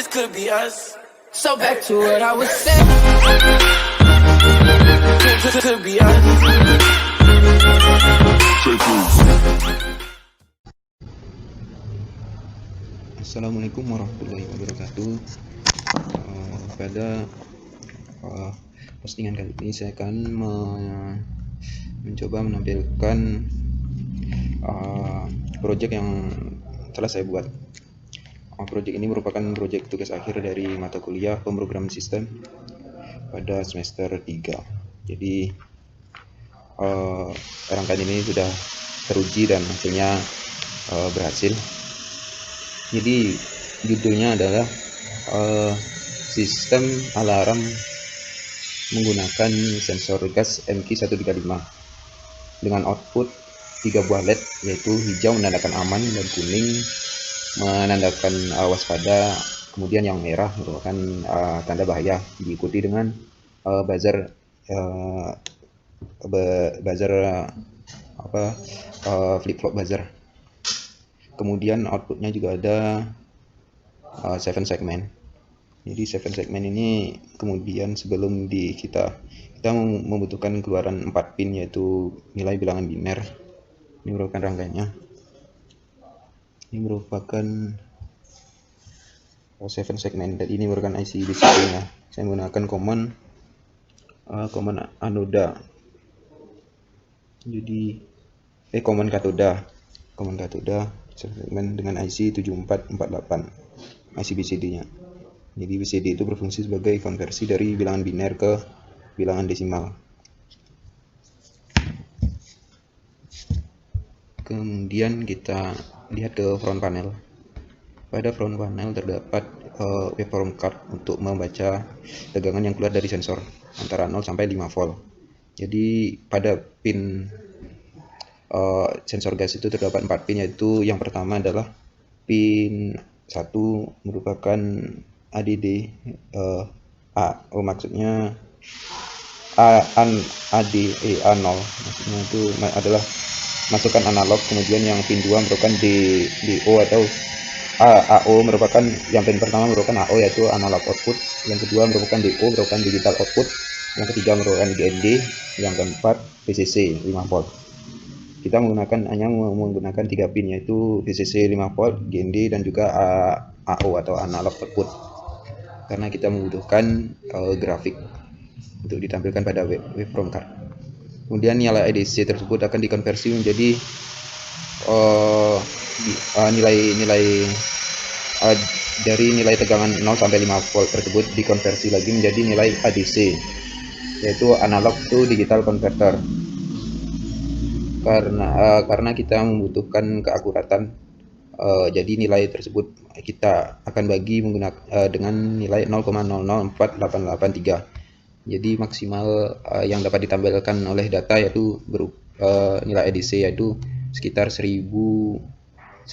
this could be us. So back to what I was saying. Could be us. Assalamualaikum warahmatullahi wabarakatuh. Pada postingan kali ini saya akan mencoba menampilkan project yang telah saya buat. Project ini merupakan project tugas akhir dari mata kuliah pemrograman sistem pada semester 3. Jadi rangkaian ini sudah teruji dan hasilnya berhasil. Jadi judulnya adalah sistem alarm menggunakan sensor gas MQ135 dengan output 3 buah LED, yaitu hijau menandakan aman dan kuning menandakan waspada, kemudian yang merah merupakan tanda bahaya, diikuti dengan buzzer flip-flop buzzer. Kemudian outputnya juga ada 7 segmen. Jadi 7 segmen ini kemudian sebelum kita membutuhkan keluaran 4 pin, yaitu nilai bilangan biner. Ini merupakan rangkaiannya. Ini merupakan 7 segmen dan ini merupakan IC BCD-nya. Saya menggunakan command anoda. Jadi command katoda segmen dengan IC 7448 IC BCD-nya. Jadi BCD itu berfungsi sebagai konversi dari bilangan biner ke bilangan desimal. Kemudian kita lihat ke front panel. Pada front panel terdapat waveform card untuk membaca tegangan yang keluar dari sensor antara 0 sampai 5 volt. Jadi pada pin sensor gas itu terdapat 4 pin, yaitu yang pertama adalah pin 1 merupakan ADD maksudnya A0, maksudnya itu adalah masukkan analog. Kemudian yang pin 2 merupakan DO atau AO, merupakan yang pin pertama merupakan AO, yaitu analog output. Yang kedua merupakan DO, merupakan digital output. Yang ketiga merupakan GND. Yang keempat VCC 5 volt. Kita hanya menggunakan 3 pin, yaitu VCC 5 volt, GND, dan juga AO atau analog output, karena kita membutuhkan grafik untuk ditampilkan pada waveform card. Kemudian nilai ADC tersebut akan dikonversi menjadi nilai dari nilai tegangan 0 sampai 5 volt tersebut dikonversi lagi menjadi nilai ADC, yaitu analog to digital converter. Karena kita membutuhkan keakuratan, jadi nilai tersebut kita akan bagi menggunakan dengan nilai 0,004883. Jadi maksimal yang dapat ditampilkan oleh data yaitu nilai ADC yaitu sekitar 1024,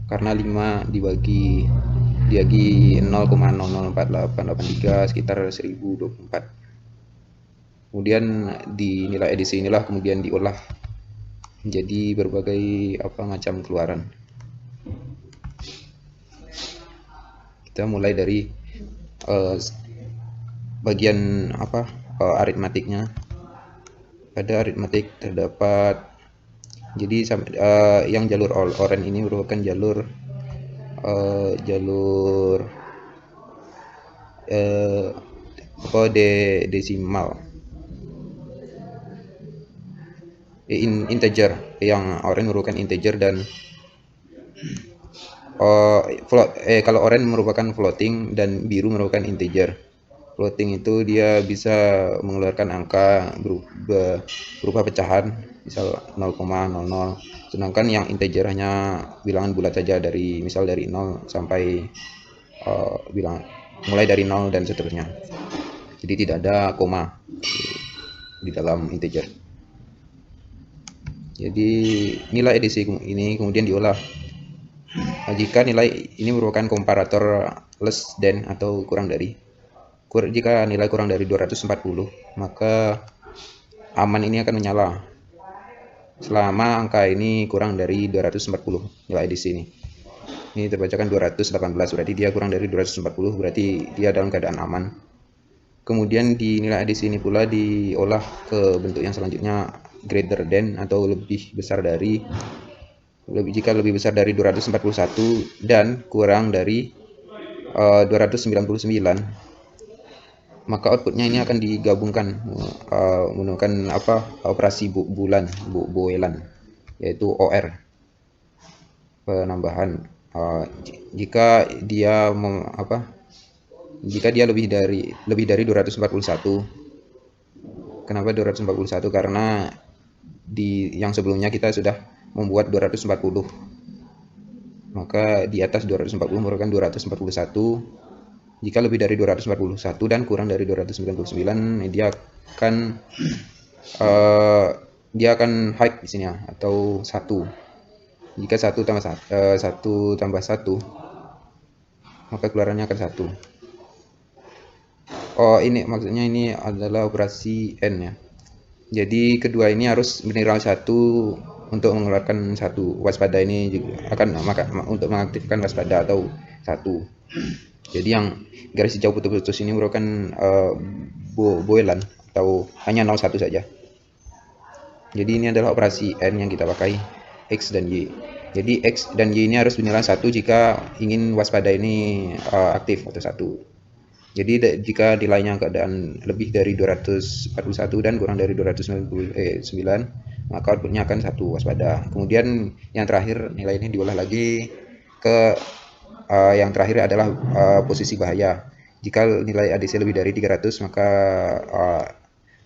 karena 5 dibagi 0,004883 sekitar 1024. Kemudian di nilai ADC inilah kemudian diolah menjadi berbagai macam keluaran. Kita mulai dari bagian aritmatiknya. Pada aritmatik terdapat, jadi yang jalur oranye ini merupakan jalur desimal, integer. Yang oranye merupakan integer dan kalau oranye merupakan floating dan biru merupakan integer. Floating itu dia bisa mengeluarkan angka berupa pecahan, misal 0,00, sedangkan yang integer hanya bilangan bulat saja, dari 0 sampai mulai dari 0 dan seterusnya. Jadi tidak ada koma di dalam integer. Jadi nilai ADC ini kemudian diolah. Jika nilai ini merupakan komparator less than atau kurang dari, jika nilai kurang dari 240, maka aman ini akan menyala selama angka ini kurang dari 240 nilai ADC ini. Ini terbacakan 218, berarti dia kurang dari 240, berarti dia dalam keadaan aman. Kemudian di nilai ADC ini pula diolah ke bentuk yang selanjutnya, greater than atau lebih besar dari, jika lebih besar dari 241 dan kurang dari 299, maka outputnya ini akan digabungkan menggunakan operasi Boelan, yaitu OR, penambahan. Jika dia lebih dari 241. Kenapa 241? Karena di yang sebelumnya kita sudah membuat 240, maka di atas 240 merupakan 241. Jika lebih dari 241 dan kurang dari 299, dia akan high di sini ya, atau 1. Jika 1 tambah 1, maka keluarannya akan 1. Oh, ini maksudnya ini adalah operasi N ya. Jadi kedua ini harus mineral 1 untuk mengeluarkan 1. Waspada ini juga akan untuk mengaktifkan waspada atau 1. Jadi yang garis hijau putus-putus ini merupakan Boelan atau hanya 01 saja. Jadi ini adalah operasi N yang kita pakai, X dan Y. Jadi X dan Y ini harus bernilai 1 jika ingin waspada ini aktif atau 1. Jadi jika nilainya keadaan lebih dari 241 dan kurang dari 299, maka outputnya akan 1 waspada. Kemudian yang terakhir, nilai ini diolah lagi ke yang terakhir adalah posisi bahaya. Jika nilai ADC lebih dari 300, maka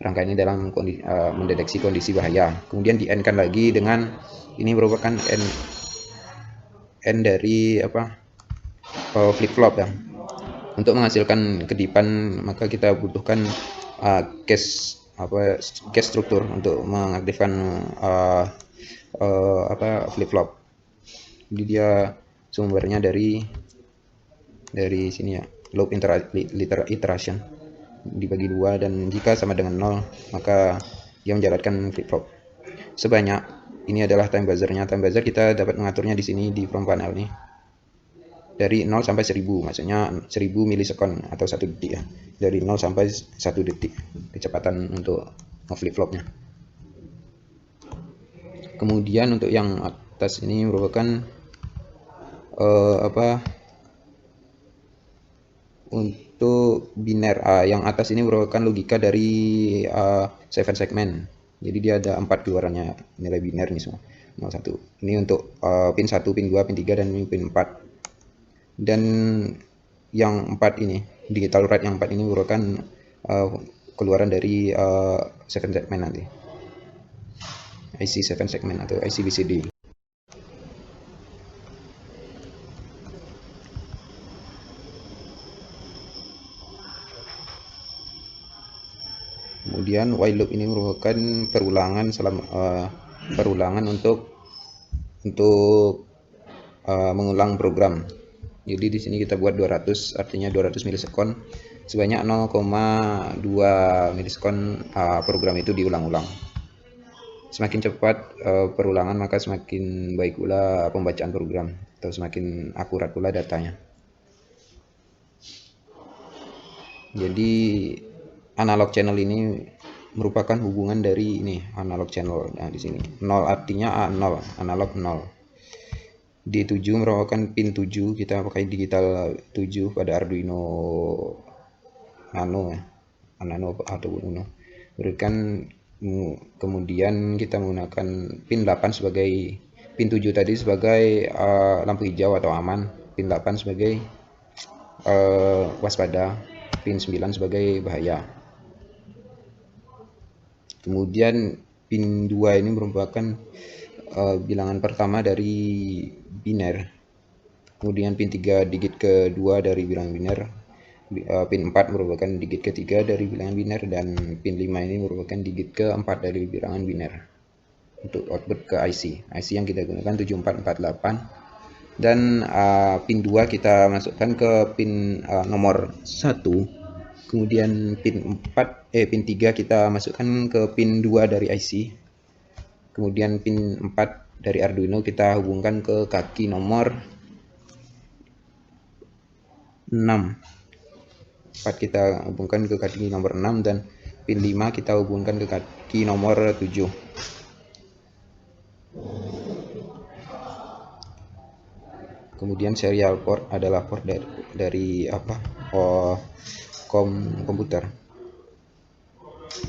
rangka ini dalam mendeteksi kondisi bahaya. Kemudian di N-kan lagi dengan ini merupakan N dari flip flop ya. Untuk menghasilkan kedipan, maka kita butuhkan cache struktur untuk mengaktifkan flip flop. Jadi dia sumbernya dari sini ya, loop iteration dibagi 2, dan jika sama dengan 0 maka dia menjalankan flip flop sebanyak. Ini adalah time buzzernya. Time buzzer kita dapat mengaturnya di sini di from panel nih, dari 0 sampai 1000, maksudnya 1000 milisekund atau 1 detik ya, dari 0 sampai 1 detik kecepatan untuk flip flopnya. Kemudian untuk yang atas ini merupakan untuk biner. Yang atas ini merupakan logika dari 7 segmen. Jadi dia ada 4 keluarannya nilai biner nih semua. 01. Ini untuk pin 1, pin 2, pin 3 dan pin 4. Dan yang 4 ini, digital write yang 4 ini merupakan keluaran dari 7 segmen nanti. IC 7 segmen atau IC BCD. Kemudian while loop ini merupakan perulangan untuk mengulang program. Jadi di sini kita buat 200, artinya 200 milisekund, sebanyak 0,2 milisekund program itu diulang-ulang. Semakin cepat perulangan, maka semakin baik pula pembacaan program atau semakin akurat pula datanya. Jadi analog channel ini merupakan hubungan dari ini analog channel. Nah, di sini 0 artinya A0, analog 0. D7 merupakan pin 7, kita pakai digital 7 pada Arduino Nano atau Uno. Kemudian kita menggunakan pin 8 sebagai pin 7 tadi sebagai lampu hijau atau aman, pin 8 sebagai waspada, pin 9 sebagai bahaya. Kemudian pin 2 ini merupakan bilangan pertama dari biner. Kemudian pin 3 digit kedua dari bilangan biner. Pin 4 merupakan digit ketiga dari bilangan biner, dan pin 5 ini merupakan digit keempat dari bilangan biner untuk output ke IC yang kita gunakan 7448. Dan pin 2 kita masukkan ke pin nomor 1. Kemudian pin 3 kita masukkan ke pin 2 dari IC. Kemudian pin 4 dari Arduino kita hubungkan ke kaki nomor 6. 4 kita hubungkan ke kaki nomor 6 dan pin 5 kita hubungkan ke kaki nomor 7. Kemudian serial port adalah port dari komputer,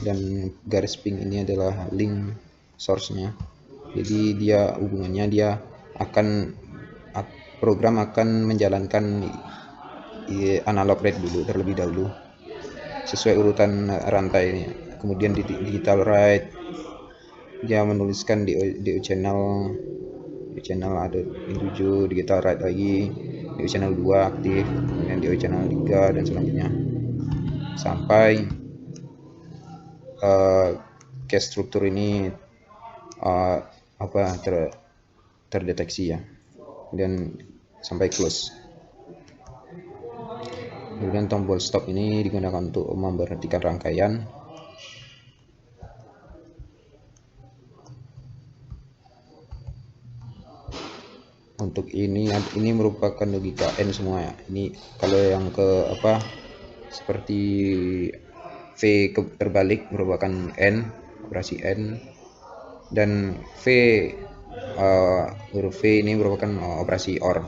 dan garis pink ini adalah link source-nya. Jadi dia hubungannya program akan menjalankan analog read dulu terlebih dahulu sesuai urutan rantai ini. Kemudian di digital write dia menuliskan di channel ada pin 7, digital write lagi di channel 2 aktif, kemudian di channel 3 dan selanjutnya sampai cache struktur ini terdeteksi ya, dan sampai close. Kemudian tombol stop ini digunakan untuk memberhentikan rangkaian. Untuk ini merupakan logika N semua ya. Ini kalau yang seperti V terbalik merupakan N, operasi N, dan huruf V ini merupakan operasi OR,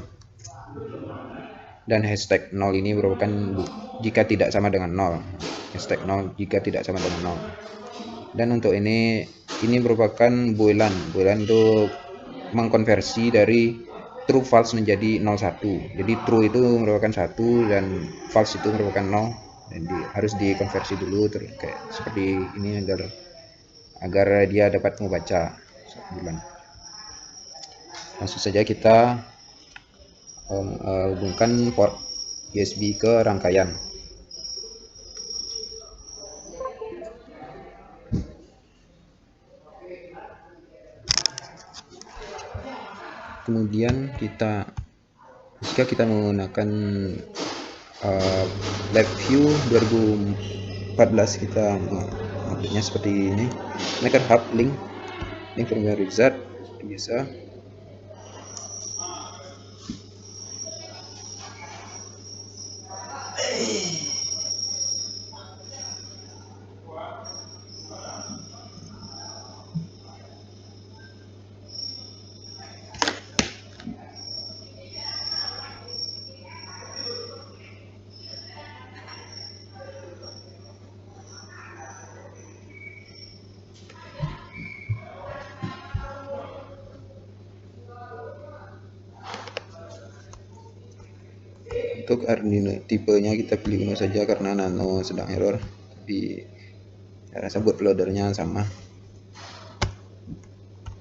dan hashtag 0 ini merupakan jika tidak sama dengan 0, hashtag 0 jika tidak sama dengan 0. Dan untuk ini merupakan boolean itu mengkonversi dari true false menjadi 01. Jadi true itu merupakan 1 dan false itu merupakan 0, dan harus dikonversi dulu kayak seperti ini agar dia dapat membaca bulan. Langsung saja kita hubungkan port USB ke rangkaian. Kemudian jika kita menggunakan LabVIEW 2014, kita update-nya seperti ini. Maker Hub link firmware wizard seperti biasa. Untuk Arduino tipenya kita pilih Uno saja karena Nano sedang error, tapi saya rasa bootloadernya sama.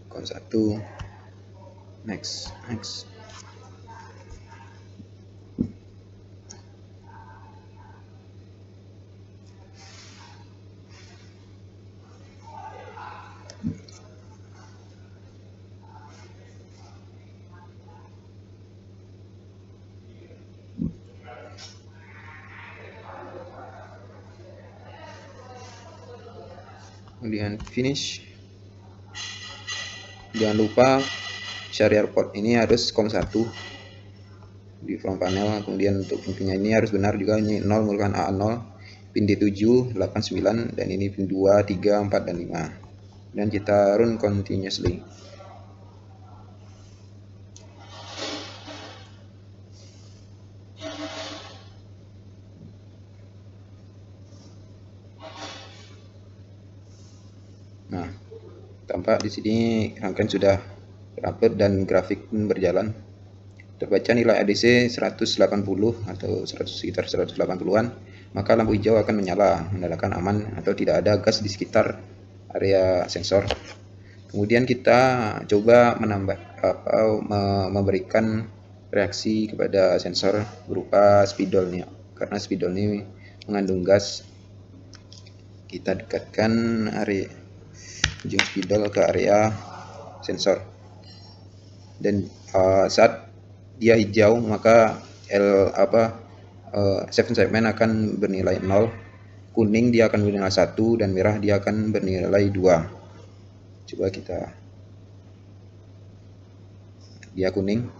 Kon 1 next. Kemudian finish. Jangan lupa serial port ini harus COM1 di front panel. Kemudian untuk pinnya ini harus benar juga, ini 0 merupakan A0, pin D7, 8, 9, dan ini pin 2, 3, 4, dan 5. Dan kita run continuously. Nah, tampak di sini rangkaian sudah upload dan grafik pun berjalan. Terbaca nilai ADC 180 atau sekitar 180-an, maka lampu hijau akan menyala, menandakan aman atau tidak ada gas di sekitar area sensor. Kemudian kita coba memberikan reaksi kepada sensor berupa spidol nih, karena spidol ini mengandung gas. Kita dekatkan ujung spidol ke area sensor, dan saat dia hijau maka seven segment akan bernilai 0, kuning dia akan bernilai 1, dan merah dia akan bernilai 2. Coba dia kuning.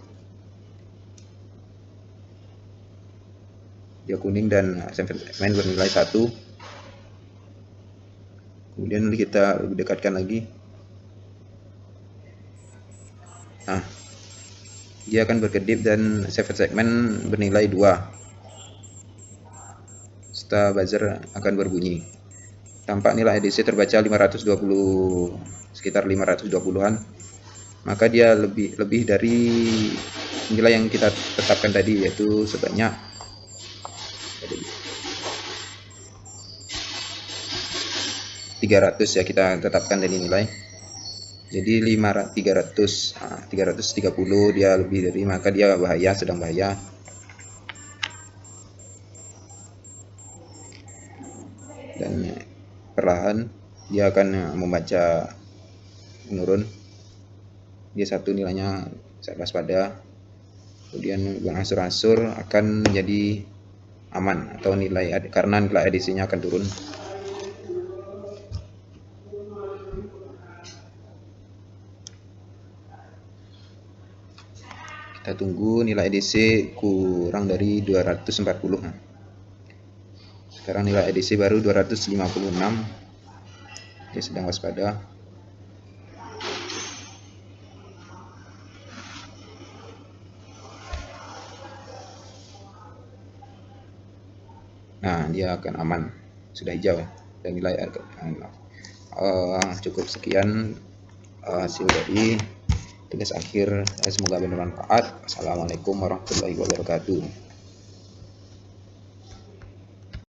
dia kuning dan segmen bernilai 1. Kemudian kita dekatkan lagi. Nah, dia akan berkedip dan segmen bernilai 2. Setelah buzzer akan berbunyi. Tampak nilai EDC terbaca 520, sekitar 520-an. Maka dia lebih dari nilai yang kita tetapkan tadi, yaitu sebanyak 300 ya, kita tetapkan dari nilai. Jadi 330 dia lebih dari, maka dia bahaya, sedang bahaya. Dan perlahan dia akan membaca menurun. Dia 1 nilainya saya waspada. Kemudian berangsur-angsur akan menjadi aman atau karena nilai EDC-nya akan turun. Kita tunggu nilai EDC kurang dari 240. Sekarang nilai EDC baru 256. Dia sedang waspada. Nah, dia akan aman, sudah hijau ya. Dan nilai cukup sekian hasil dari tugas akhir. Semoga bermanfaat. Assalamualaikum warahmatullahi wabarakatuh.